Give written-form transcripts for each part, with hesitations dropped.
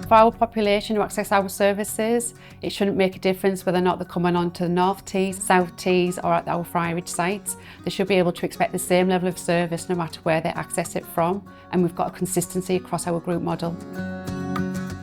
For our population who access our services, it shouldn't make a difference whether or not they're coming onto the North Tees, South Tees or at our Friarage sites. They should be able to expect the same level of service no matter where they access it from, and we've got a consistency across our group model.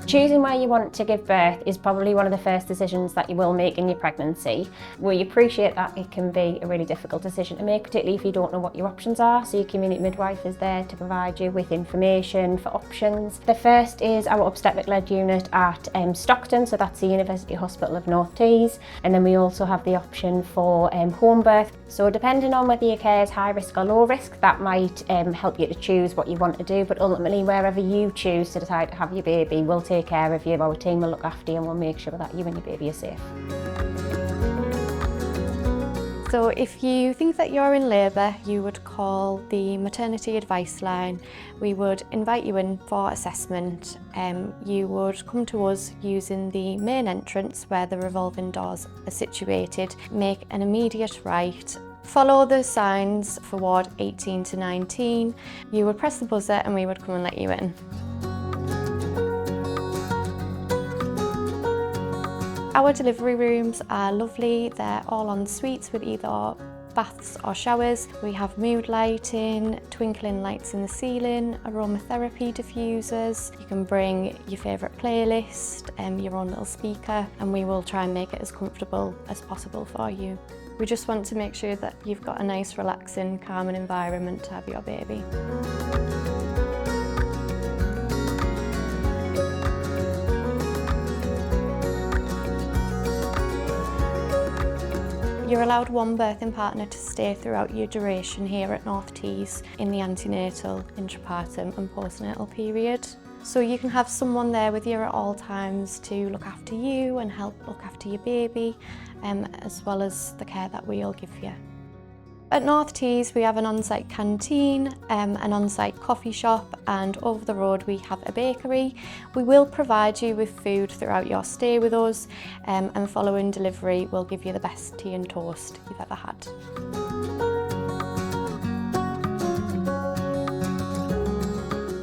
Choosing where you want to give birth is probably one of the first decisions that you will make in your pregnancy. We appreciate that it can be a really difficult decision to make, particularly if you don't know what your options are, so your community midwife is there to provide you with information for options. The first is our obstetric-led unit at Stockton, so that's the University Hospital of North Tees, and then we also have the option for home birth. So depending on whether your care is high risk or low risk, that might help you to choose what you want to do, but ultimately wherever you choose to decide to have your baby, we'll take care of you, our team will look after you and we'll make sure that you and your baby are safe. So if you think that you're in labour, you would call the maternity advice line. We would invite you in for assessment. You would come to us using the main entrance where the revolving doors are situated, make an immediate right, follow the signs for ward 18 to 19. You would press the buzzer and we would come and let you in. Our delivery rooms are lovely. They're all en suites with either baths or showers. We have mood lighting, twinkling lights in the ceiling, aromatherapy diffusers. You can bring your favourite playlist, your own little speaker, and we will try and make it as comfortable as possible for you. We just want to make sure that you've got a nice, relaxing, calming environment to have your baby. You're allowed one birthing partner to stay throughout your duration here at North Tees in the antenatal, intrapartum and postnatal period. So you can have someone there with you at all times to look after you and help look after your baby, as well as the care that we'll give you. At North Tees we have an on-site canteen, an on-site coffee shop, and over the road we have a bakery. We will provide you with food throughout your stay with us, and following delivery we'll give you the best tea and toast you've ever had.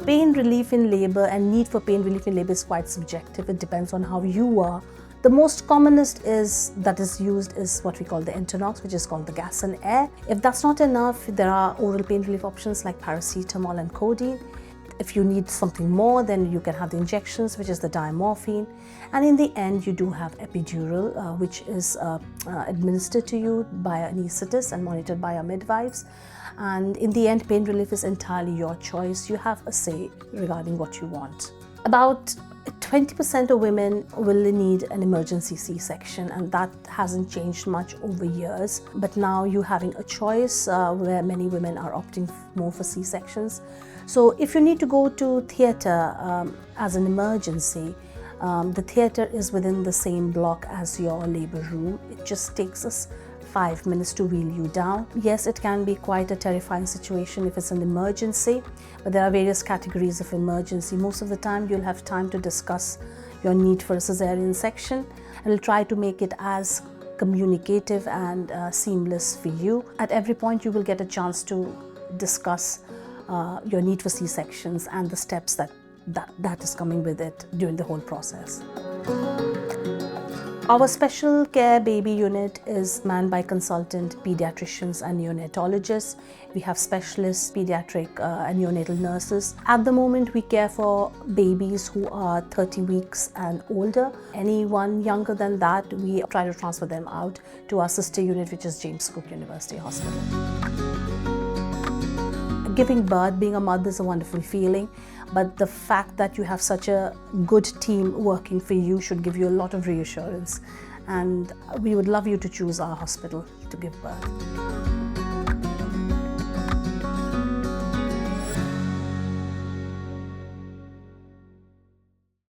Pain relief in labour and need for pain relief in labour is quite subjective. It depends on how you are. The most commonest that is used is what we call the Internox, which is called the gas and air. If that's not enough, there are oral pain relief options like paracetamol and codeine. If you need something more, then you can have the injections, which is the diamorphine. And in the end, you do have epidural, which is administered to you by an anaesthetist and monitored by our midwives. And in the end, pain relief is entirely your choice. You have a say regarding what you want. About 20% of women will need an emergency C-section, and that hasn't changed much over years. But now you're having a choice where many women are opting more for C-sections. So if you need to go to theatre as an emergency, the theatre is within the same block as your labour room. It just takes us 5 minutes to wheel you down. Yes, it can be quite a terrifying situation if it's an emergency, but there are various categories of emergency. Most of the time you'll have time to discuss your need for a cesarean section, and we'll try to make it as communicative and seamless for you. At every point you will get a chance to discuss your need for C-sections and the steps that is coming with it during the whole process. Our special care baby unit is manned by consultant pediatricians and neonatologists. We have specialist pediatric and neonatal nurses. At the moment, we care for babies who are 30 weeks and older. Anyone younger than that, we try to transfer them out to our sister unit, which is James Cook University Hospital. Giving birth, being a mother, is a wonderful feeling, but the fact that you have such a good team working for you should give you a lot of reassurance, and we would love you to choose our hospital to give birth.